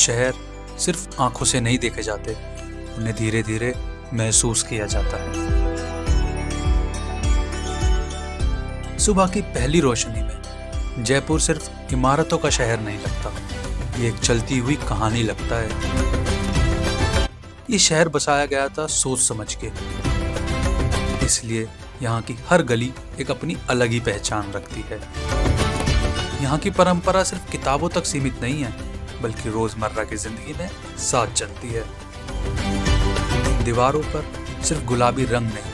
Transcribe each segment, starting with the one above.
शहर सिर्फ आंखों से नहीं देखे जाते, उन्हें धीरे धीरे महसूस किया जाता है। सुबह की पहली रोशनी में जयपुर सिर्फ इमारतों का शहर नहीं लगता, ये एक चलती हुई कहानी लगता है। ये शहर बसाया गया था सोच समझ के, इसलिए यहाँ की हर गली एक अपनी अलग ही पहचान रखती है। यहाँ की परंपरा सिर्फ किताबों तक सीमित नहीं है, बल्कि रोजमर्रा की जिंदगी में साथ चलती है। दीवारों पर सिर्फ गुलाबी रंग नहीं,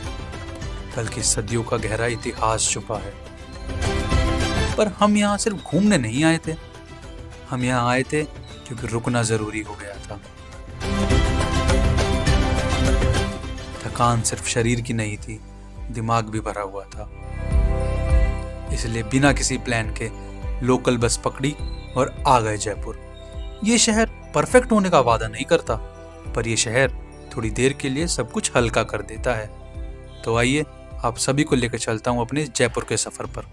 बल्कि सदियों का गहरा इतिहास छुपा है। पर हम यहाँ सिर्फ घूमने नहीं आए थे, हम यहाँ आए थे क्योंकि रुकना जरूरी हो गया था। थकान सिर्फ शरीर की नहीं थी, दिमाग भी भरा हुआ था। इसलिए बिना किसी प्लान के लोकल बस पकड़ी और आ गए जयपुर। ये शहर परफेक्ट होने का वादा नहीं करता, पर यह शहर थोड़ी देर के लिए सब कुछ हल्का कर देता है। तो आइए आप सभी को लेकर चलता हूँ अपने जयपुर के सफर पर।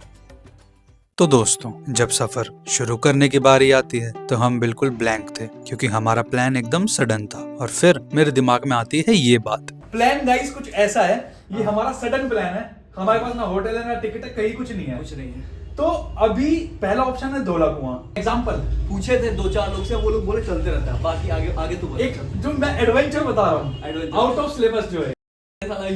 तो दोस्तों, जब सफर शुरू करने की बारी आती है तो हम बिल्कुल ब्लैंक थे, क्योंकि हमारा प्लान एकदम सडन था। और फिर मेरे दिमाग में आती है ये बात। प्लान गाइस कुछ ऐसा है, ये हमारा सडन प्लान है। हमारे पास ना होटल है ना टिकट है, कहीं कुछ नहीं है। तो अभी पहला ऑप्शन है धौला कुआं। एग्जाम्पल पूछे थे 2-4 लोग से, वो लोग बोले चलते रहता है, बाकी आगे तो एक जो मैं एडवेंचर बता रहा हूँ, आउट ऑफ सिलेबस जो है,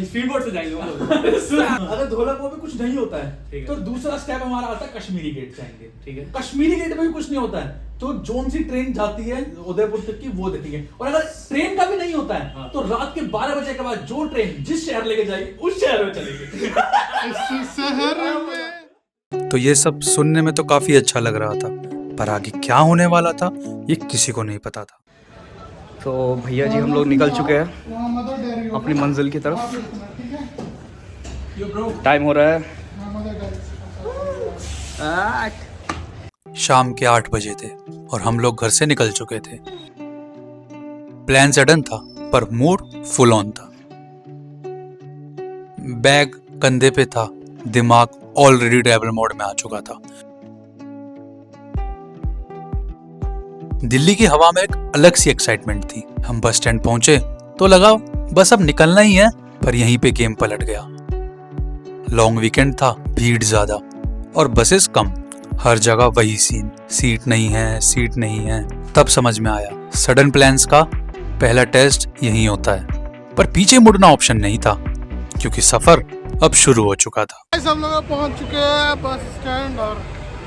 स्पीड बोट से जाएंगे वो लोग। अगर धौला कुआं में कुछ नहीं होता है तो दूसरा स्टेप हमारा आता है कश्मीरी गेट जाएंगे। ठीक है, कश्मीरी गेट में भी कुछ नहीं होता है तो जोन सी ट्रेन जाती है उदयपुर तक की, वो देखेंगे। और अगर ट्रेन का भी नहीं होता है तो रात के 12 बजे के बाद जो ट्रेन जिस शहर लेके जाएगी उस शहर में चलेंगे। तो ये सब सुनने में तो काफी अच्छा लग रहा था, पर आगे क्या होने वाला था ये किसी को नहीं पता था। तो भैया जी हम लोग निकल चुके हैं अपनी मंजिल की तरफ। टाइम हो रहा है शाम के 8 बजे थे और हम लोग घर से निकल चुके थे। प्लान सडन था, पर मूड फुल ऑन था। बैग कंधे पे था, दिमाग ऑलरेडी ट्रैवल मोड में आ चुका था। दिल्ली की हवा में एक अलग सी एक्साइटमेंट थी। हम बस स्टैंड पहुंचे तो लगा बस अब निकलना ही है, पर यहीं पे गेम पलट गया। लॉन्ग वीकेंड था, भीड़ ज्यादा और बसेस कम, हर जगह वही सीन, सीट नहीं है। तब समझ में आया सडन प्लान्स का पहला टेस्ट यही होता है। पर पीछे मुड़ना ऑप्शन नहीं था, क्योंकि सफर अब शुरू हो चुका था। हम लोग पहुंच चुके हैं बस स्टैंड और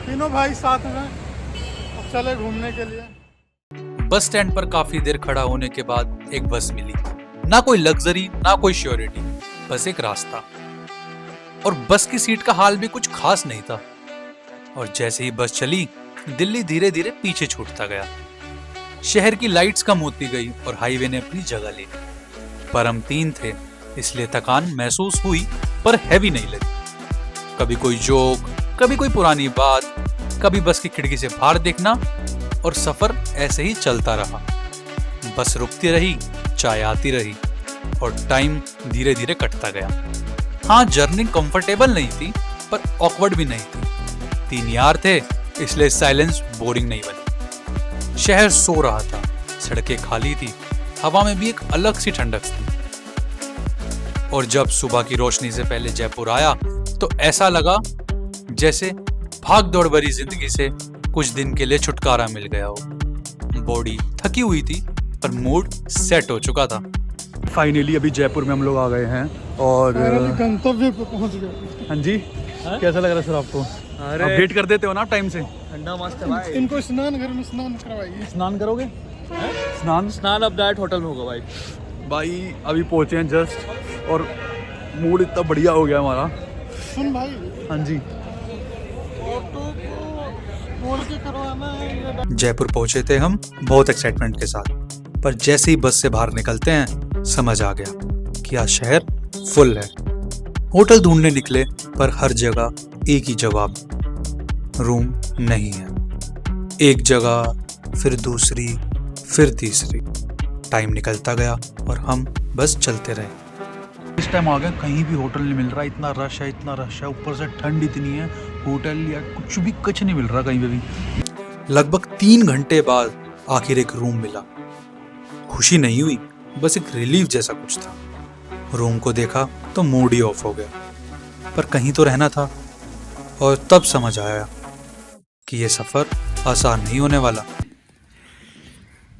तीनों भाई साथ में, अब चले घूमने के लिए। बस स्टैंड पर काफी देर खड़ा होने के बाद एक बस मिली। ना कोई लग्जरी ना कोई श्योरिटी, बस एक रास्ता। और बस की सीट का हाल भी कुछ खास नहीं था। और जैसे ही बस चली, दिल्ली धीरे धीरे पीछे छूटता गया। शहर की लाइट्स कम होती गई और हाईवे ने अपनी जगह ली। पर हम 3 थे, इसलिए थकान महसूस हुई, पर हैवी नहीं लगी। कभी कोई जोक, कभी कोई पुरानी बात, कभी बस की खिड़की से बाहर देखना, और सफर ऐसे ही चलता रहा। बस रुकती रही, चाय आती रही और टाइम धीरे धीरे कटता गया। हाँ, जर्नी कंफर्टेबल नहीं थी, पर ऑकवर्ड भी नहीं थी। 3 यार थे, इसलिए साइलेंस बोरिंग नहीं बनी। शहर सो रहा था, सड़कें खाली थी, हवा में भी एक अलग सी ठंडक थी। और जब सुबह की रोशनी से पहले जयपुर आया तो ऐसा लगा जैसे भाग दौड़ भरी जिंदगी से कुछ दिन के लिए छुटकारा मिल गया हो। बॉडी थकी हुई थी, पर मूड सेट हो चुका था। फाइनली अभी जयपुर में हम लोग आ गए हैं और गंतव्य पे पहुंच गए। हाँ जी, कैसा लग रहा है सर आपको? अपडेट कर देते हो ना टाइम से। ठंडा मस्त है भाई। इनको स्नान घर में स्नान करवाइए। स्नान करोगे? स्नान अब डायरेक्ट होटल में होगा भाई। भाई अभी पहुंचे हैं जस्ट, और मूड इतना बढ़िया हो गया हमारा। सुन भाई, हाँ जी, ऑटो को बोल के करवाना है। जयपुर पहुंचे थे हम बहुत एक्साइटमेंट के साथ, पर जैसे ही बस से बाहर निकलते हैं समझ आ गया कि आज शहर फुल है। होटल ढूंढने निकले, पर हर जगह एक ही जवाब, रूम नहीं है। एक जगह, फिर दूसरी, फिर तीसरी। टाइम निकलता गया और हम बस चलते रहे। इस टाइम आ गए, कहीं भी होटल नहीं मिल रहा, इतना रश है, ऊपर से ठंड इतनी है, होटल या कुछ नहीं मिल रहा कहीं पे भी। लगभग 3 घंटे बाद आखिर एक रूम मिला। खुशी नहीं हुई, बस एक रिलीफ जैसा कुछ था। रूम को देखा तो मूड ही ऑफ हो गया, पर कहीं तो रहना था। और तब समझ आया कि ये सफर आसान नहीं होने वाला।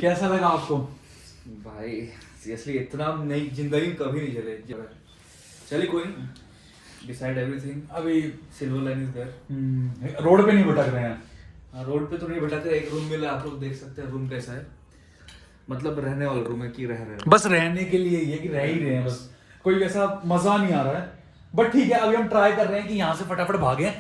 कैसा लगा आपको? भाई सीरियसली इतना नई जिंदगी में कभी नहीं चले। चलिए कोई नहीं, डिसाइड एवरीथिंग। अभी silver line is there. Road पे नहीं भटक रहे हैं। रोड पे तो नहीं भटकते, एक रूम मिला, आप लोग देख सकते हैं रूम कैसा है। मतलब रहने वाला रूम है कि रह रहे हैं। बस रहने के लिए ये कि रह ही रहे हैं, बस कोई वैसा मजा नहीं आ रहा है। बट ठीक है, अभी हम ट्राई कर रहे हैं कि यहाँ से फटाफट भागे।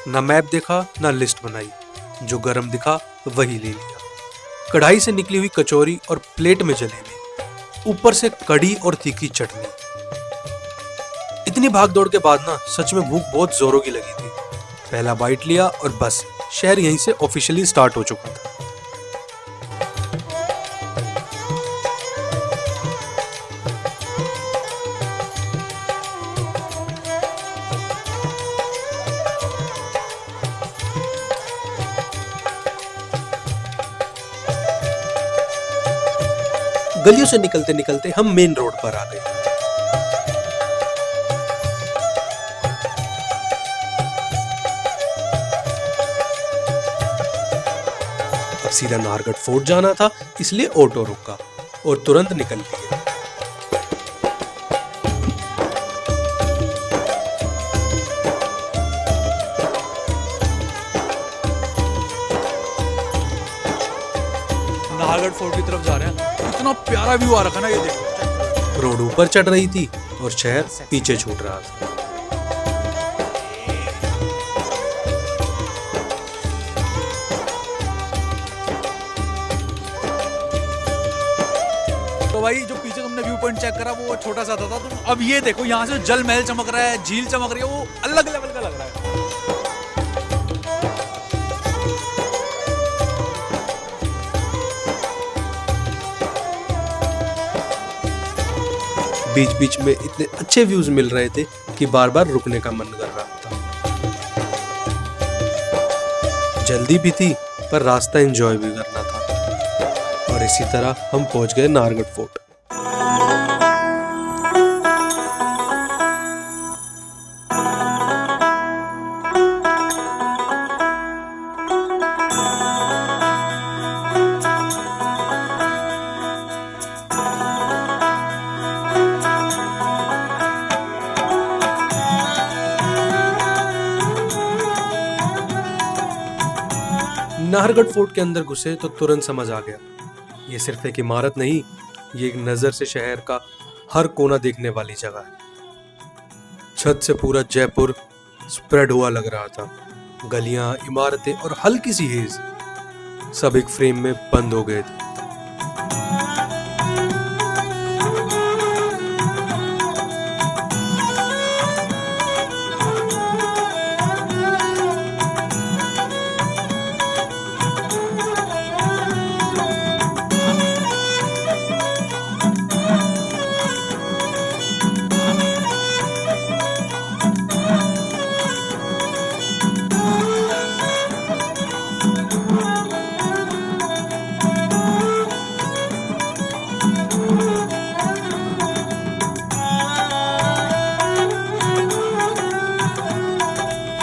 ना मैप देखा ना लिस्ट बनाई, जो गरम दिखा वही ले लिया। कढ़ाई से निकली हुई कचौरी और प्लेट में जलेबी, ऊपर से कड़ी और तीखी चटनी। इतनी भाग दौड़ के बाद ना सच में भूख बहुत जोरों की लगी थी। पहला बाइट लिया और बस शहर यहीं से ऑफिशियली स्टार्ट हो चुका था। गलियों से निकलते निकलते हम मेन रोड पर आ गए। अब सीधा नाहरगढ़ फोर्ट जाना था, इसलिए ऑटो रुका और तुरंत निकल लिए। नाहरगढ़ फोर्ट की तरफ जा रहे हैं। इतना प्यारा व्यू आ रखा ना, ये देखो। रोड ऊपर चढ़ रही थी और शहर पीछे छूट रहा था। तो भाई जो पीछे तुमने व्यू पॉइंट चेक करा वो छोटा सा था, तुम अब ये देखो यहाँ से जल महल चमक रहा है, झील चमक रही है, वो अलग लेवल का लग रहा है। बीच बीच में इतने अच्छे व्यूज मिल रहे थे कि बार बार रुकने का मन कर रहा था। जल्दी भी थी पर रास्ता एंजॉय भी करना था। और इसी तरह हम पहुंच गए नाहरगढ़ फोर्ट। नाहरगढ़ फोर्ट के अंदर घुसे तो तुरंत समझ आ गया, ये सिर्फ एक इमारत नहीं, ये एक नजर से शहर का हर कोना देखने वाली जगह है। छत से पूरा जयपुर स्प्रेड हुआ लग रहा था। गलियां, इमारतें और हल्की सी हेज सब एक फ्रेम में बंद हो गए थे।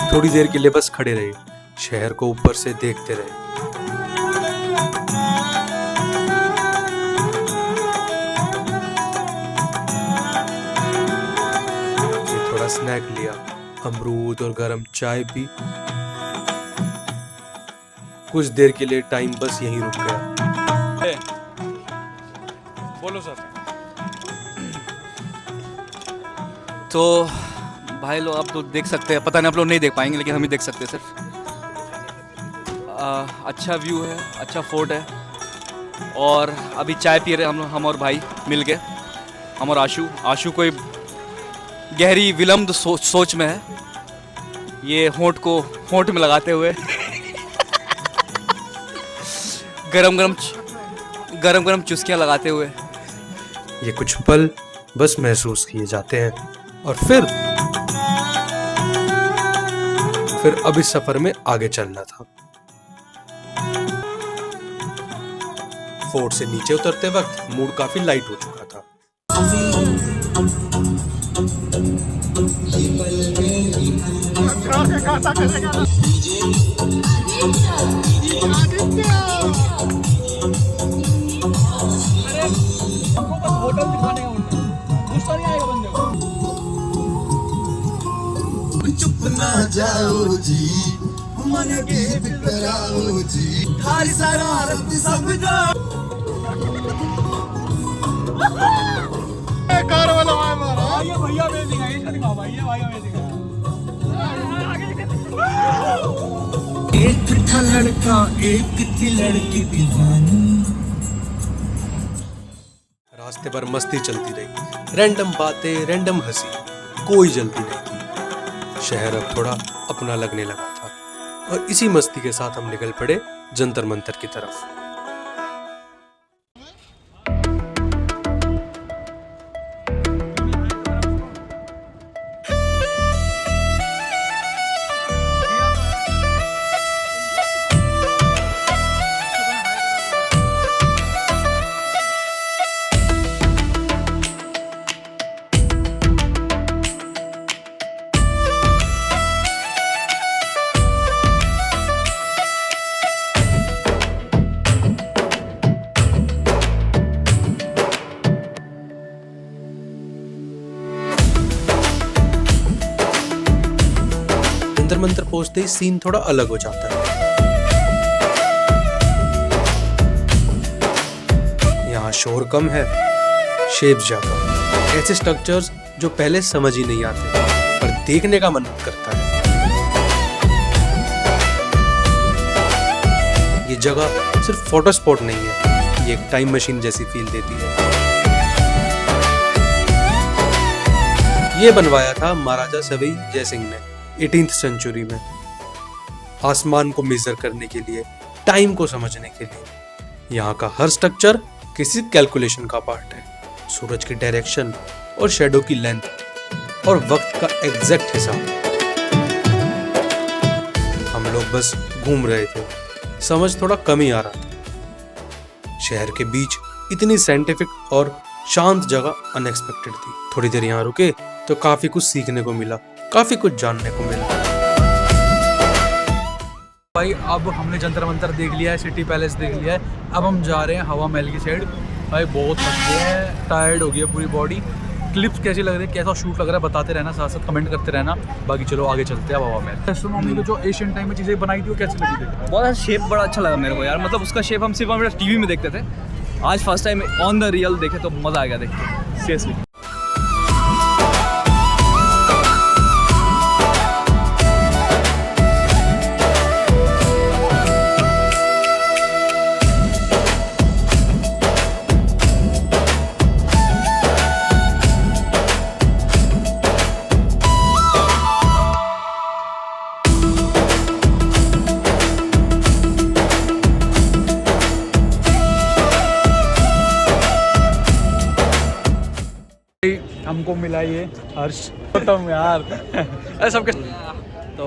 थोड़ी देर के लिए बस खड़े रहे, शहर को ऊपर से देखते रहे। फिर थोड़ा स्नैक लिया, अमरूद और गरम चाय पी। कुछ देर के लिए टाइम बस यहीं रुक गया। बोलो सर। तो भाई लोग आप तो देख सकते हैं, पता नहीं आप लोग नहीं देख पाएंगे लेकिन हम ही देख सकते हैं सिर्फ। अच्छा व्यू है, अच्छा फोर्ट है। और अभी चाय पी रहे हम और भाई मिल के, हम और आशु कोई गहरी विलम्ब सोच में है, ये होंठ को होंठ में लगाते हुए गरम गरम चुस्कियां लगाते हुए। ये कुछ पल बस महसूस किए जाते हैं और फिर अब इस सफर में आगे चलना था। फोर्ट से नीचे उतरते वक्त मूड काफी लाइट हो चुका था। होटल दिखाने का गुस्सा नहीं आएगा बंदे को। चुप ना जाओ जी, मन के बितराओ जी, थारी शरारत समझो। कार वाला मार मारा। ये भैया अमेजिंग है, इसका दिखाओ भाई, ये भाई अमेजिंग है। एक था लड़का, एक थी लड़की दीवानी। रास्ते पर मस्ती चलती रही, रैंडम बातें, रैंडम हंसी, कोई जल्दी नहीं थी। शहर अब थोड़ा अपना लगने लगा था और इसी मस्ती के साथ हम निकल पड़े जंतर मंतर की तरफ। जंतर मंतर पहुंचते ही सीन थोड़ा अलग हो जाता है। यहाँ शोर कम है, शेप ज्यादा, ऐसे स्ट्रक्चर्स जो पहले समझ ही नहीं आते पर देखने का मन करता है। ये जगह सिर्फ फोटो स्पॉट नहीं है, ये एक टाइम मशीन जैसी फील देती है। ये बनवाया था महाराजा सवाई जय सिंह ने 18th सेंचुरी में, आसमान को मेजर करने के लिए, टाइम को समझने के लिए। यहाँ का हर स्ट्रक्चर किसी कैलकुलेशन का पार्ट है। सूरज की डायरेक्शन और शैडो की लेंथ और वक्त का एग्जैक्ट हिसाब। हम लोग बस घूम रहे थे, समझ थोड़ा कम ही आ रहा था। शहर के बीच इतनी साइंटिफिक और शांत जगह अनएक्सपेक्टेड थी। थोड़ी देर यहाँ रुके तो काफी कुछ सीखने को मिला, काफी कुछ जानने को मिला। भाई अब हमने जंतर मंतर देख लिया है, सिटी पैलेस देख लिया है, अब हम जा रहे हैं हवा महल की साइड। भाई बहुत थक गए हैं, टायर्ड हो गई है पूरी बॉडी। क्लिप्स कैसी लग रही है, कैसा शूट लग रहा है बताते रहना, साथ साथ कमेंट करते रहना। बाकी चलो आगे चलते हैं हवा महल। एस्ट्रोनॉमी को जो एशियन टाइम में चीज़ें बनाई थी वो कैसी लगी थी? बहुत शेप बड़ा अच्छा लगा मेरे को यार, मतलब उसका शेप हम सिर्फ हमेशा टीवी में देखते थे, आज first time on the real देखे तो मज़ा आ गया देख के, सीरियसली। हमको मिला ये हर्ष तुम यार सबके तो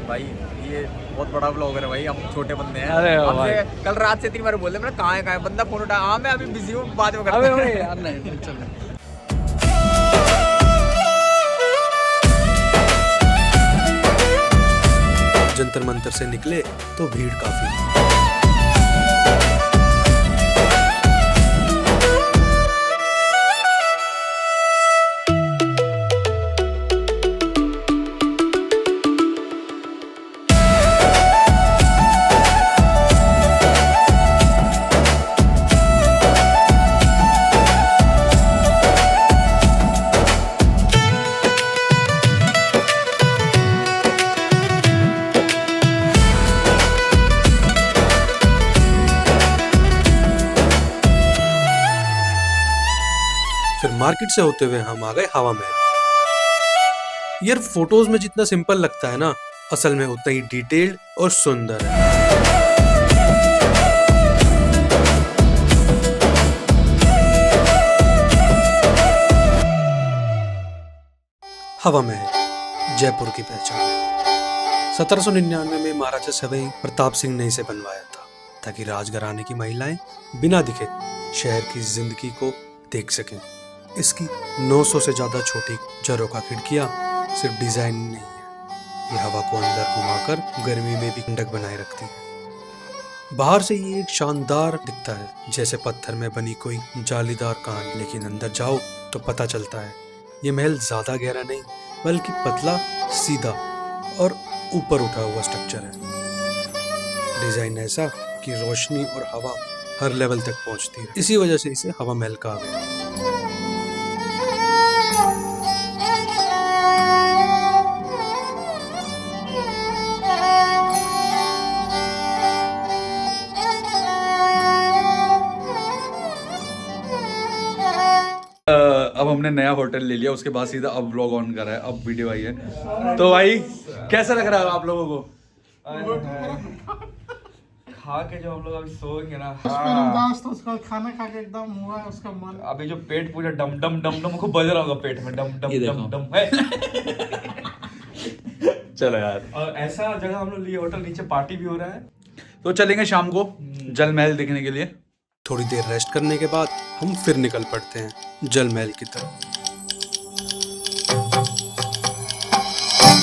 भाई ये बहुत बड़ा ब्लॉगर है भाई, हम छोटे बंदे हैं। अरे भाई। हमसे कल रात से 3 बार बोल रहे हैं कहाँ है बंदा, फोन उठा। हाँ मैं अभी बिजी हूँ, बाद में करता हूँ। यार नहीं चल। जंतर मंतर से निकले तो भीड़ काफी। फिर मार्केट से होते हुए हम आ गए हवा महल। यार फोटोज में जितना सिंपल लगता है ना, असल में उतना ही डिटेल्ड और सुंदर है। हवा महल जयपुर की पहचान 1799 में महाराजा सवाई प्रताप सिंह ने इसे बनवाया था ताकि राजघराने की महिलाएं बिना दिखे शहर की जिंदगी को देख सकें। इसकी 900 से ज्यादा छोटी झरोखा खिड़कियां सिर्फ डिजाइन नहीं है, ये हवा को अंदर घुमाकर गर्मी में भी ठंडक बनाए रखती है। बाहर से ये एक शानदार दिखता है, जैसे पत्थर में बनी कोई जालीदार कहानी, लेकिन अंदर जाओ तो पता चलता है ये महल ज्यादा गहरा नहीं बल्कि पतला, सीधा और ऊपर उठा हुआ स्ट्रक्चर है। डिजाइन ऐसा कि रोशनी और हवा हर लेवल तक पहुंचती है, इसी वजह से इसे हवा महल कहा गया। अब हमने नया होटल ले लिया, उसके बाद सीधा अब व्लॉग ऑन करा है, अब वीडियो आई है। तो भाई कैसा लग रहा है आप लोगों को? खा के जो हम लोग अभी सोएंगे ना, तो उसका खाना खा के एकदम हुआ है उसका मन। अभी जो पेट पूरा डम डम डम डम को बज रहा होगा पेट में, डम डम डम डम है। चलो यार, और ऐसा जगह हम लोग लिए होटल, नीचे पार्टी भी हो रहा है। तो चलेंगे शाम को जल महल देखने के लिए। थोड़ी देर रेस्ट करने के बाद हम फिर निकल पड़ते हैं जल महल की तरफ।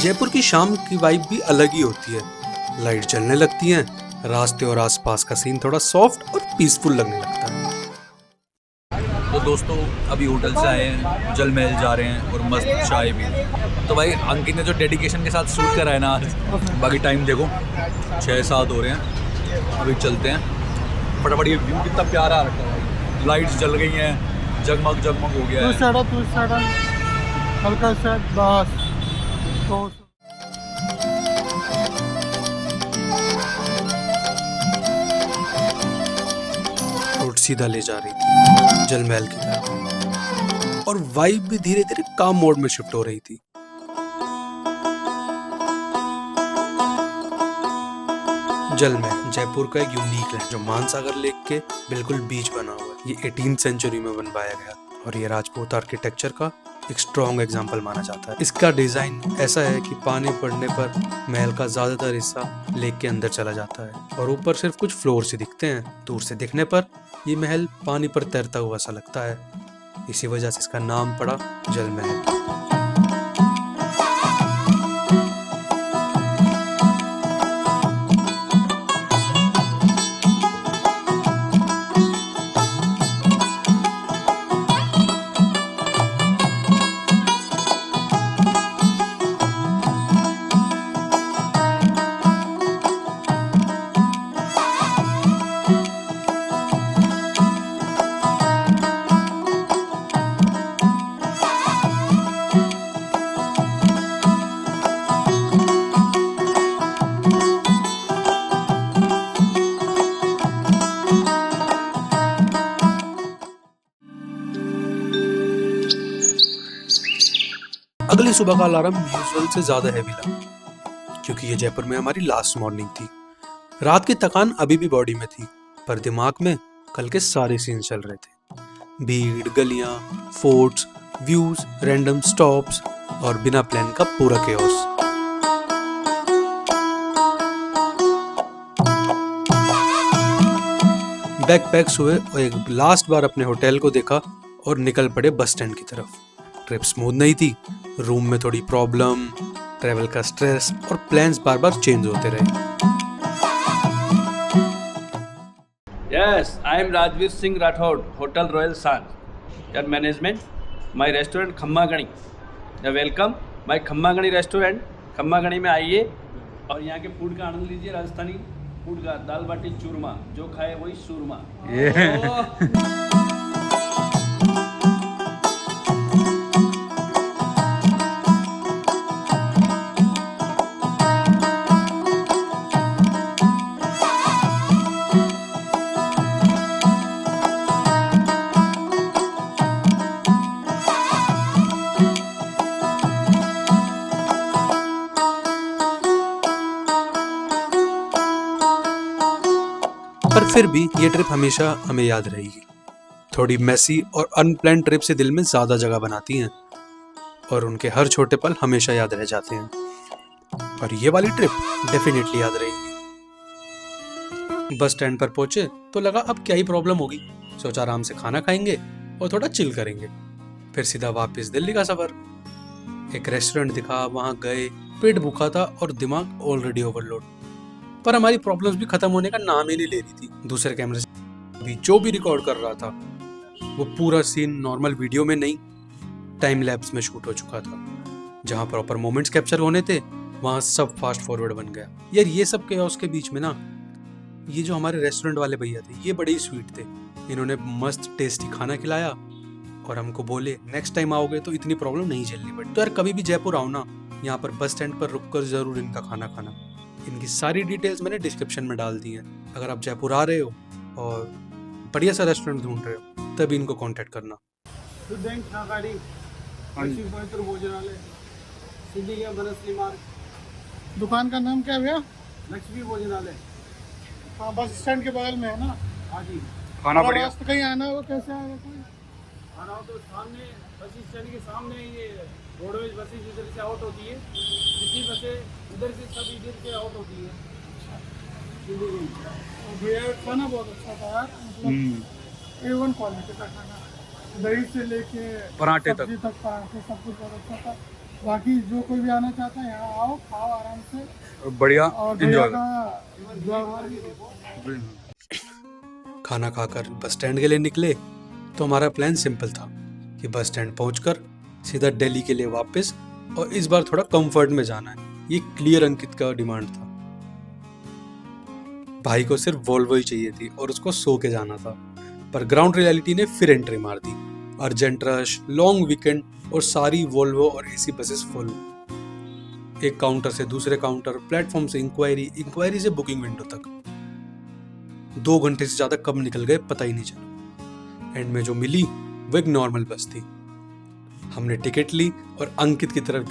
जयपुर की शाम की वाइब भी अलग ही होती है, लाइट जलने लगती हैं, रास्ते और आसपास का सीन थोड़ा सॉफ्ट और पीसफुल लगने लगता है। तो दोस्तों अभी होटल से आए हैं, जल महल जा रहे हैं और मस्त चाय भी। तो भाई अंकित ने जो डेडिकेशन के साथ शूट करा है ना आज, बाकी टाइम देखो 6-7 हो रहे हैं, अभी चलते हैं फटाफट। ये व्यू कितना प्यारा आ रखा है, लाइट्स जल गई हैं, जगमग जगमग हो गया है। हल्का सा बस तो रोड सीधा ले जा रही थी जल महल की तरफ और वाइब भी धीरे धीरे काम मोड में शिफ्ट हो रही थी। जल महल जयपुर का एक यूनिक लैंड जो मानसागर लेक के बिल्कुल बीच बना हुआ है। ये 18th सेंचुरी में बनवाया गया और ये राजपूत आर्किटेक्चर का एक स्ट्रॉन्ग एग्जाम्पल माना जाता है। इसका डिजाइन ऐसा है कि पानी पड़ने पर महल का ज्यादातर हिस्सा लेक के अंदर चला जाता है और ऊपर सिर्फ कुछ फ्लोर से दिखते हैं। दूर से दिखने पर ये महल पानी पर तैरता हुआ सा लगता है, इसी वजह से इसका नाम पड़ा जल महल। अगली सुबह का अलार्म यूजुअल से ज्यादा हैवी लगा क्योंकि ये जयपुर में हमारी लास्ट मॉर्निंग थी। रात की थकान अभी भी बॉडी में थी पर दिमाग में कल के सारे सीन चल रहे थे। भीड़, गलियां, फोर्ट्स, व्यूज, रैंडम स्टॉप्स और बिना प्लान का पूरा केओस। बैकपैक्स हुए और एक लास्ट बार अपने होटल को देखा और निकल पड़े बस स्टैंड की तरफ। ट्रिप स्मूथ नहीं थी, रूम में थोड़ी प्रॉब्लम, ट्रैवल का स्ट्रेस और प्लान्स बार बार चेंज होते रहे। Yes, I am Rajveer Singh Rathod, Hotel Royal San. Your management, my restaurant खम्मा गणी. वेलकम माय खम्मा गणी रेस्टोरेंट। खम्मा गणी में आइए और यहाँ के फूड का आनंद लीजिए। राजस्थानी फूड का दाल बाटी चूरमा, जो खाए वही सूरमा। पर फिर भी ये ट्रिप हमेशा हमें याद रहेगी। थोड़ी मैसी और अनप्लान्ड ट्रिप से दिल में ज्यादा जगह बनाती हैं। और उनके हर छोटे पल हमेशा याद रह जाते हैं। और ये वाली ट्रिप डेफिनेटली याद रहेगी। बस स्टैंड पर पहुंचे तो लगा अब क्या ही प्रॉब्लम होगी, सोचा आराम से खाना खाएंगे और थोड़ा चिल करेंगे, फिर सीधा वापस दिल्ली का सफर। एक रेस्टोरेंट दिखा, वहां गए, पेट भूखा था और दिमाग ऑलरेडी ओवरलोड, पर हमारी प्रॉब्लम्स भी खत्म होने का नाम ही नहीं ले रही थी। दूसरे कैमरे से भी जो भी रिकॉर्ड कर रहा था वो पूरा सीन नॉर्मल वीडियो में नहीं, टाइम लैप्स में शूट हो चुका था। जहां प्रॉपर मोमेंट्स कैप्चर होने थे वहां सब फास्ट फॉरवर्ड बन गया। यार ये सब chaos के बीच में ना, ये जो हमारे रेस्टोरेंट वाले भैया थे ये बड़े ही स्वीट थे। इन्होंने मस्त टेस्टी खाना खिलाया और हमको बोले नेक्स्ट टाइम आओगे तो इतनी प्रॉब्लम नहीं झेलनी पड़ेगी। तो यार कभी भी जयपुर आओ ना, यहाँ पर बस स्टैंड पर रुककर जरूर इनका खाना खाना। इनकी सारी डिटेल्स मैंने डिस्क्रिप्शन में डाल दी हैं। अगर आप जयपुर आ रहे हो और बढ़िया सा रेस्टोरेंट ढूंढ रहे हो तभी इनको कांटेक्ट करना। दुकान का नाम क्या है भैया? लक्ष्मी भोजनालय। हाँ, बस स्टैंड के बगल में है ना? हाँ जी। खाना और बढ़िया। रास्ता कहीं आना हो कैसे आएगा कोई? आना हो तो सामने बस स्टैंड के सामने ये रोडवेज बसेज इधर से आउट होती है, जितनी बसें इधर से सब इधर से आउट होती है। भैया खाना बहुत अच्छा था यार, मतलब A1 क्वालिटी का खाना, दही से लेके पराठे तक। सब्जी तक पराठे सब कुछ बहुत अच्छा था। बाकी जो कोई भी आना चाहता है यहाँ आओ, खाओ आराम से बढ़िया और भैया का व्यवहार भी खाना खाकर बस स्टैंड के लिए निकले तो हमारा प्लान सिंपल था कि बस स्टैंड पहुंचकर सीधा दिल्ली के लिए वापस, और इस बार थोड़ा कंफर्ट में जाना है। ये क्लियर अंकित का डिमांड था। भाई को सिर्फ वोल्वो ही चाहिए थी और उसको सो के जाना था, पर ग्राउंड रियलिटी ने फिर एंट्री मार दी। अर्जेंट रश, लॉन्ग वीकेंड और सारी वोल्वो और एसी बसेस फुल। एक काउंटर से दूसरे काउंटर, प्लेटफॉर्म से इंक्वायरी से बुकिंग विंडो तक। 2 घंटे से ज्यादा कब निकल गए पता ही नहीं चला। एंड में जो मिली वो एक नॉर्मल बस थी। हमने टिकट ली और अंकित की तरफ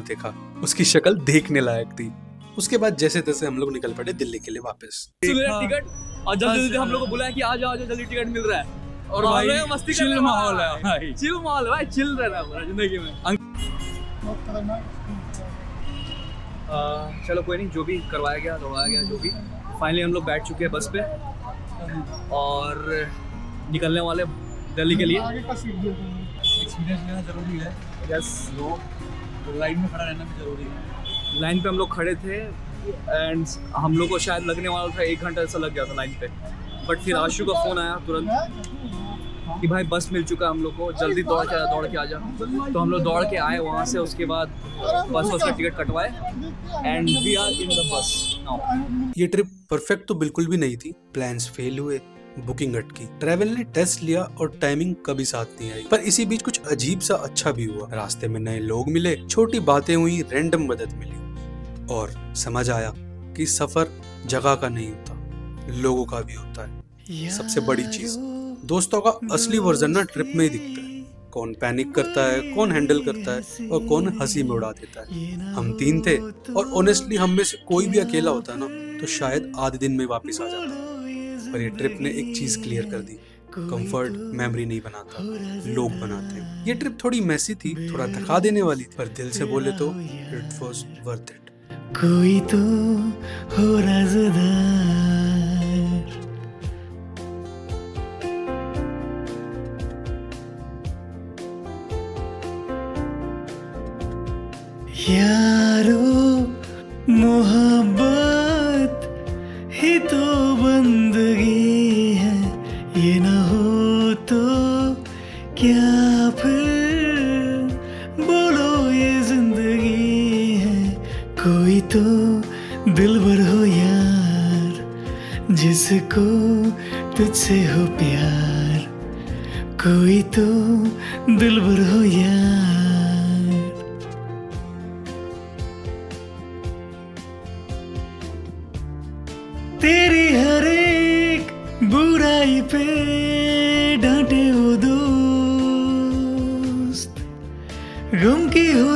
देखा, उसकी शक्ल देखने लायक थी। उसके बाद जैसे तैसे हम लोग निकल पड़े दिल्ली के लिए वापस। टिकट और जल्दी हम लोग को बुलाया कि आ जाओ जल्दी टिकट मिल रहा है। और भाई मस्ती चिल माहौल है भाई, चिल माहौल है भाई, चिल रहना पूरा जिंदगी में। बहुत खतरनाक। चलो कोई नहीं, जो भी करवाया गया जो भी, फाइनली हम लोग बैठ चुके हैं बस पे और निकलने वाले दिल्ली के लिए। आगे का सीट दे दो। एक्सपीरियंस लेना जरूरी है। यस, लाइन में खड़ा रहना भी जरूरी है। लाइन पे हम लोग खड़े थे एंड हम लोग को शायद लगने वाला था 1 घंटा ऐसा लग गया था लाइन पे, बट फिर आशु का फोन आया तुरंत कि भाई बस मिल चुका है हम लोग को, जल्दी दौड़ के आ जा। तो हम लोग दौड़ के आए वहाँ से, उसके बाद बस का टिकट कटवाए and we are in the bus now. ये ट्रिप परफेक्ट तो बिल्कुल भी नहीं थी। प्लान्स फेल हुए, बुकिंग अटकी, ट्रैवल ने टेस्ट लिया और टाइमिंग कभी साथ नहीं आई। पर इसी बीच कुछ अजीब सा अच्छा भी हुआ। रास्ते में नए लोग मिले, छोटी बातें हुई, रैंडम मदद मिली और समझ आया कि सफर जगह का नहीं होता, लोगों का भी होता है। सबसे बड़ी चीज, दोस्तों का असली वर्जन ना ट्रिप में ही दिखता है। कौन पैनिक करता है, कौन हैंडल करता है और कौन हंसी में उड़ा देता है। हम 3 थे और ऑनेस्टली हम में से कोई भी अकेला होता ना तो शायद आधे दिन में वापस आ जाता। पर ये ट्रिप ने एक चीज क्लियर कर दी, कंफर्ट मेमोरी नहीं बनाता, लोग बनाते हैं। ये ट्रिप थोड़ी मैसी थी, थोड़ा थका देने वाली थी, पर दिल से बोले तो इट वाज वर्थ इट। कोई तो हो राज़दार, यारो मोहब्बत ही तो बंदगी है, ये ना हो तो क्या फिर बोलो ये जिंदगी है। कोई तो दिलबर हो यार, जिसको तुझसे हो प्यार, कोई तो दिलबर हो यार। तेरी हर एक बुराई पे डांटे वो दोस्त, गम की हो